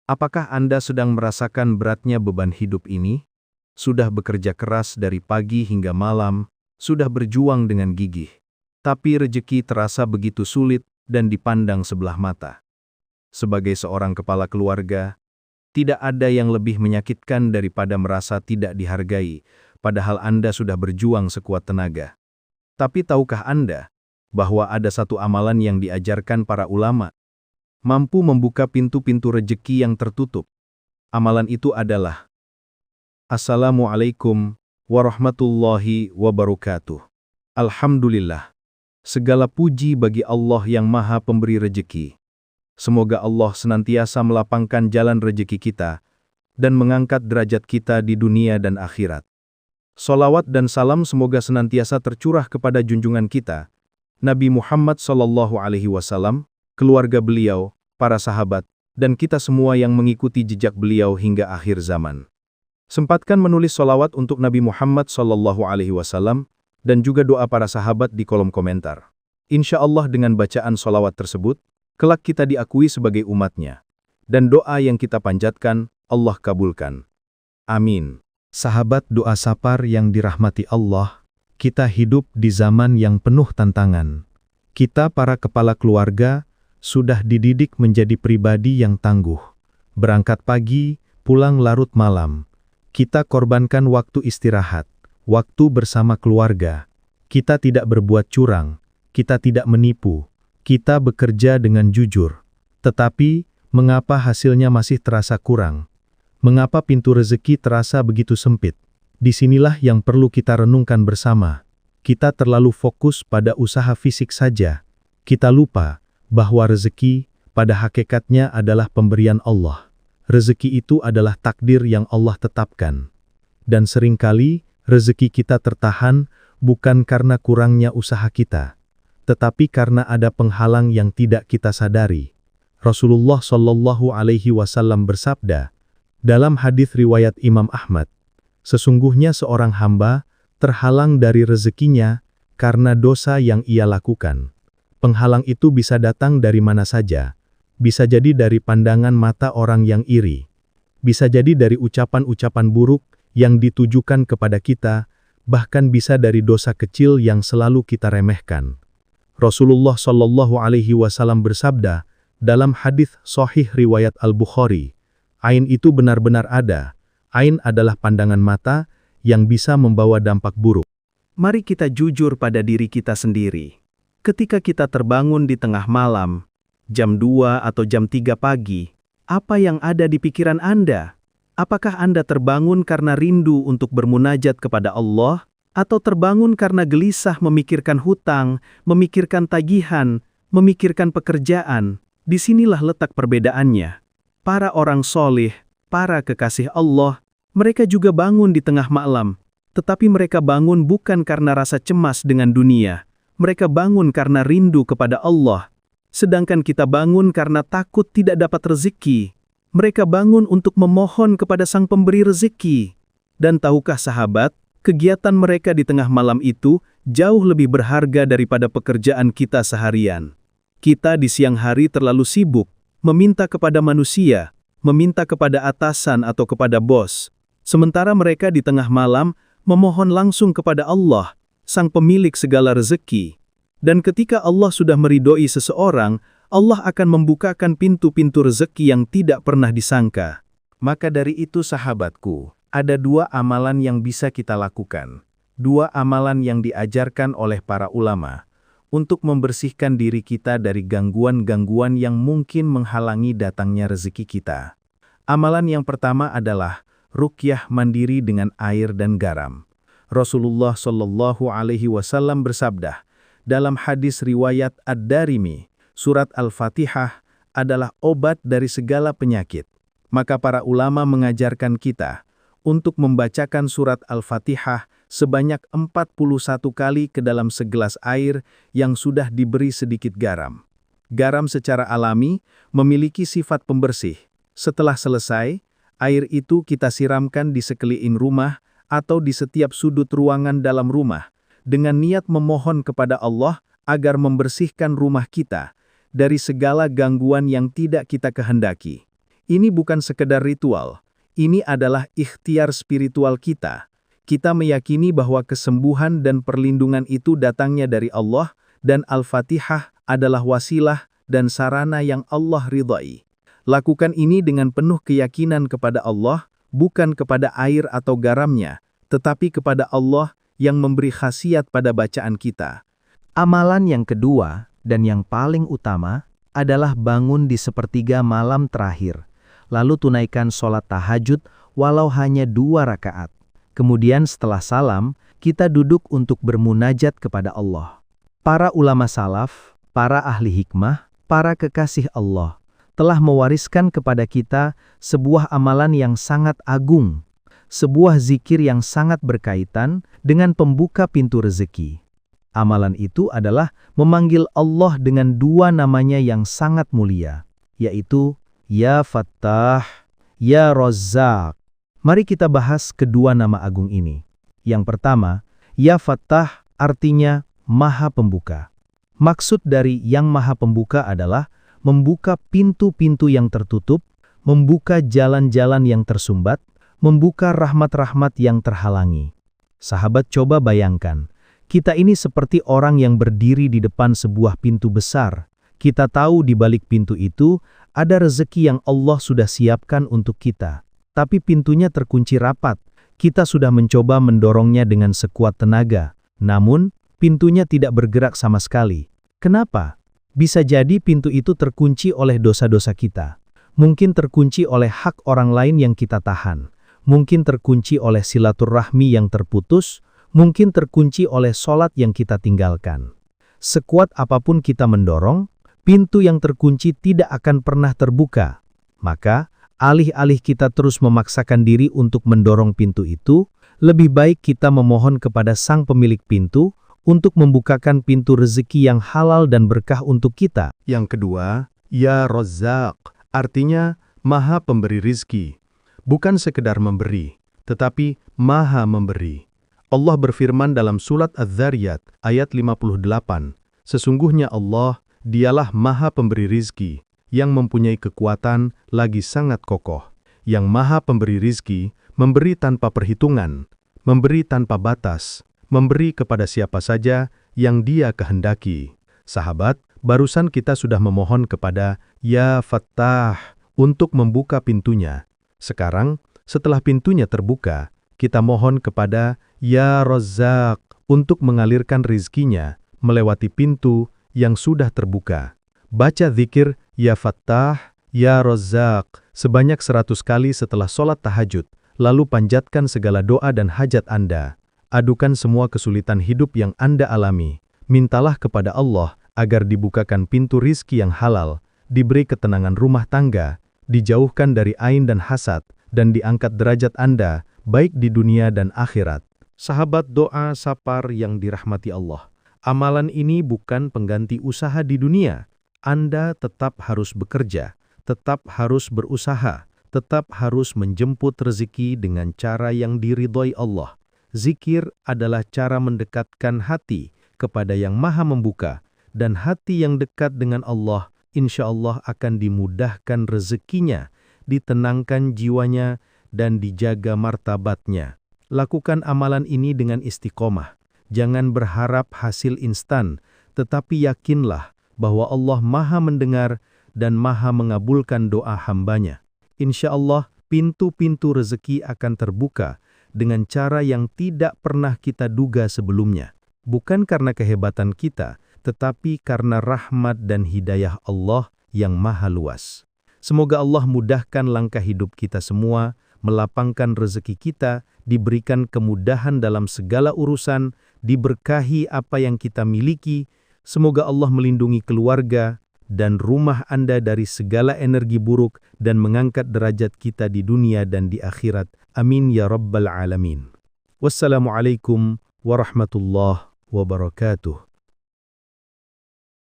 Apakah Anda sedang merasakan beratnya beban hidup ini? Sudah bekerja keras dari pagi hingga malam, sudah berjuang dengan gigih. Tapi rezeki terasa begitu sulit dan dipandang sebelah mata. Sebagai seorang kepala keluarga, tidak ada yang lebih menyakitkan daripada merasa tidak dihargai, padahal Anda sudah berjuang sekuat tenaga. Tapi tahukah Anda bahwa ada satu amalan yang diajarkan para ulama, mampu membuka pintu-pintu rezeki yang tertutup? Amalan itu adalah Assalamualaikum warahmatullahi wabarakatuh. Alhamdulillah. Segala puji bagi Allah yang Maha Pemberi rezeki. Semoga Allah senantiasa melapangkan jalan rezeki kita dan mengangkat derajat kita di dunia dan akhirat. Salawat dan salam semoga senantiasa tercurah kepada junjungan kita, Nabi Muhammad SAW, keluarga beliau, para sahabat, dan kita semua yang mengikuti jejak beliau hingga akhir zaman. Sempatkan menulis salawat untuk Nabi Muhammad SAW dan juga doa para sahabat di kolom komentar. Insya Allah dengan bacaan salawat tersebut, kelak kita diakui sebagai umatnya. Dan doa yang kita panjatkan, Allah kabulkan. Amin. Sahabat doa sapar yang dirahmati Allah, kita hidup di zaman yang penuh tantangan. Kita para kepala keluarga sudah dididik menjadi pribadi yang tangguh. Berangkat pagi, pulang larut malam. Kita korbankan waktu istirahat, waktu bersama keluarga. Kita tidak berbuat curang, kita tidak menipu, kita bekerja dengan jujur. Tetapi, mengapa hasilnya masih terasa kurang? Mengapa pintu rezeki terasa begitu sempit? Disinilah yang perlu kita renungkan bersama. Kita terlalu fokus pada usaha fisik saja. Kita lupa bahwa rezeki pada hakikatnya adalah pemberian Allah. Rezeki itu adalah takdir yang Allah tetapkan. Dan seringkali, rezeki kita tertahan bukan karena kurangnya usaha kita, tetapi karena ada penghalang yang tidak kita sadari. Rasulullah SAW bersabda, dalam hadis riwayat Imam Ahmad, sesungguhnya seorang hamba terhalang dari rezekinya karena dosa yang ia lakukan. Penghalang itu bisa datang dari mana saja. Bisa jadi dari pandangan mata orang yang iri. Bisa jadi dari ucapan-ucapan buruk yang ditujukan kepada kita, bahkan bisa dari dosa kecil yang selalu kita remehkan. Rasulullah SAW bersabda dalam hadis sahih riwayat Al-Bukhari, ain itu benar-benar ada. Ain adalah pandangan mata yang bisa membawa dampak buruk. Mari kita jujur pada diri kita sendiri. Ketika kita terbangun di tengah malam, jam 2 atau jam 3 pagi, apa yang ada di pikiran Anda? Apakah Anda terbangun karena rindu untuk bermunajat kepada Allah, atau terbangun karena gelisah memikirkan hutang, memikirkan tagihan, memikirkan pekerjaan? Disinilah letak perbedaannya. Para orang solih, para kekasih Allah, mereka juga bangun di tengah malam. Tetapi mereka bangun bukan karena rasa cemas dengan dunia. Mereka bangun karena rindu kepada Allah. Sedangkan kita bangun karena takut tidak dapat rezeki. Mereka bangun untuk memohon kepada Sang Pemberi rezeki. Dan tahukah sahabat, kegiatan mereka di tengah malam itu jauh lebih berharga daripada pekerjaan kita seharian. Kita di siang hari terlalu sibuk, meminta kepada manusia, meminta kepada atasan atau kepada bos. Sementara mereka di tengah malam memohon langsung kepada Allah, Sang Pemilik segala rezeki. Dan ketika Allah sudah meridhoi seseorang, Allah akan membukakan pintu-pintu rezeki yang tidak pernah disangka. Maka dari itu sahabatku, ada dua amalan yang bisa kita lakukan. Dua amalan yang diajarkan oleh para ulama untuk membersihkan diri kita dari gangguan-gangguan yang mungkin menghalangi datangnya rezeki kita. Amalan yang pertama adalah ruqyah mandiri dengan air dan garam. Rasulullah SAW bersabda dalam hadis riwayat Ad-Darimi, surat Al-Fatihah adalah obat dari segala penyakit. Maka para ulama mengajarkan kita untuk membacakan surat Al-Fatihah sebanyak 41 kali ke dalam segelas air yang sudah diberi sedikit garam. Garam secara alami memiliki sifat pembersih. Setelah selesai, air itu kita siramkan di sekeliling rumah atau di setiap sudut ruangan dalam rumah, dengan niat memohon kepada Allah agar membersihkan rumah kita dari segala gangguan yang tidak kita kehendaki. Ini bukan sekedar ritual, ini adalah ikhtiar spiritual kita. Kita meyakini bahwa kesembuhan dan perlindungan itu datangnya dari Allah, dan Al-Fatihah adalah wasilah dan sarana yang Allah ridhai. Lakukan ini dengan penuh keyakinan kepada Allah, bukan kepada air atau garamnya, tetapi kepada Allah yang memberi khasiat pada bacaan kita. Amalan yang kedua dan yang paling utama adalah bangun di sepertiga malam terakhir, lalu tunaikan sholat tahajud walau hanya 2 rakaat. Kemudian setelah salam, kita duduk untuk bermunajat kepada Allah. Para ulama salaf, para ahli hikmah, para kekasih Allah, telah mewariskan kepada kita sebuah amalan yang sangat agung, sebuah zikir yang sangat berkaitan dengan pembuka pintu rezeki. Amalan itu adalah memanggil Allah dengan 2 namanya yang sangat mulia, yaitu Ya Fattah, Ya Razzaq. Mari kita bahas kedua nama agung ini. Yang pertama, Ya Fattah artinya Maha Pembuka. Maksud dari Yang Maha Pembuka adalah membuka pintu-pintu yang tertutup, membuka jalan-jalan yang tersumbat, membuka rahmat-rahmat yang terhalangi. Sahabat, coba bayangkan, kita ini seperti orang yang berdiri di depan sebuah pintu besar. Kita tahu di balik pintu itu ada rezeki yang Allah sudah siapkan untuk kita. Tapi pintunya terkunci rapat. Kita sudah mencoba mendorongnya dengan sekuat tenaga. Namun, pintunya tidak bergerak sama sekali. Kenapa? Bisa jadi pintu itu terkunci oleh dosa-dosa kita. Mungkin terkunci oleh hak orang lain yang kita tahan. Mungkin terkunci oleh silaturahmi yang terputus. Mungkin terkunci oleh sholat yang kita tinggalkan. Sekuat apapun kita mendorong, pintu yang terkunci tidak akan pernah terbuka. Maka, alih-alih kita terus memaksakan diri untuk mendorong pintu itu, lebih baik kita memohon kepada sang pemilik pintu untuk membukakan pintu rezeki yang halal dan berkah untuk kita. Yang kedua, Ya Razzaq, artinya Maha Pemberi rizki. Bukan sekedar memberi, tetapi Maha Memberi. Allah berfirman dalam surat Az-Zariyat ayat 58, sesungguhnya Allah, Dialah Maha Pemberi rizki, yang mempunyai kekuatan lagi sangat kokoh, yang Maha Pemberi rizki, memberi tanpa perhitungan, memberi tanpa batas, memberi kepada siapa saja yang Dia kehendaki. Sahabat, barusan kita sudah memohon kepada Ya Fattah untuk membuka pintunya. Sekarang, setelah pintunya terbuka, kita mohon kepada Ya Razzaq untuk mengalirkan rizkinya melewati pintu yang sudah terbuka. Baca zikir Ya Fattah, Ya Razzaq sebanyak 100 kali setelah sholat tahajud, lalu panjatkan segala doa dan hajat Anda. Adukan semua kesulitan hidup yang Anda alami. Mintalah kepada Allah agar dibukakan pintu rizki yang halal, diberi ketenangan rumah tangga, dijauhkan dari ain dan hasad, dan diangkat derajat Anda, baik di dunia dan akhirat. Sahabat doa sapar yang dirahmati Allah, amalan ini bukan pengganti usaha di dunia. Anda tetap harus bekerja, tetap harus berusaha, tetap harus menjemput rezeki dengan cara yang diridhoi Allah. Zikir adalah cara mendekatkan hati kepada Yang Maha Membuka, dan hati yang dekat dengan Allah, insya Allah akan dimudahkan rezekinya, ditenangkan jiwanya, dan dijaga martabatnya. Lakukan amalan ini dengan istiqomah. Jangan berharap hasil instan, tetapi yakinlah bahwa Allah Maha mendengar dan Maha mengabulkan doa hambanya. Insya Allah, pintu-pintu rezeki akan terbuka dengan cara yang tidak pernah kita duga sebelumnya. Bukan karena kehebatan kita, tetapi karena rahmat dan hidayah Allah yang maha luas. Semoga Allah mudahkan langkah hidup kita semua, melapangkan rezeki kita, diberikan kemudahan dalam segala urusan, diberkahi apa yang kita miliki. Semoga Allah melindungi keluarga dan rumah Anda dari segala energi buruk dan mengangkat derajat kita di dunia dan di akhirat. Amin ya Rabbal Alamin. Wassalamualaikum warahmatullahi wabarakatuh.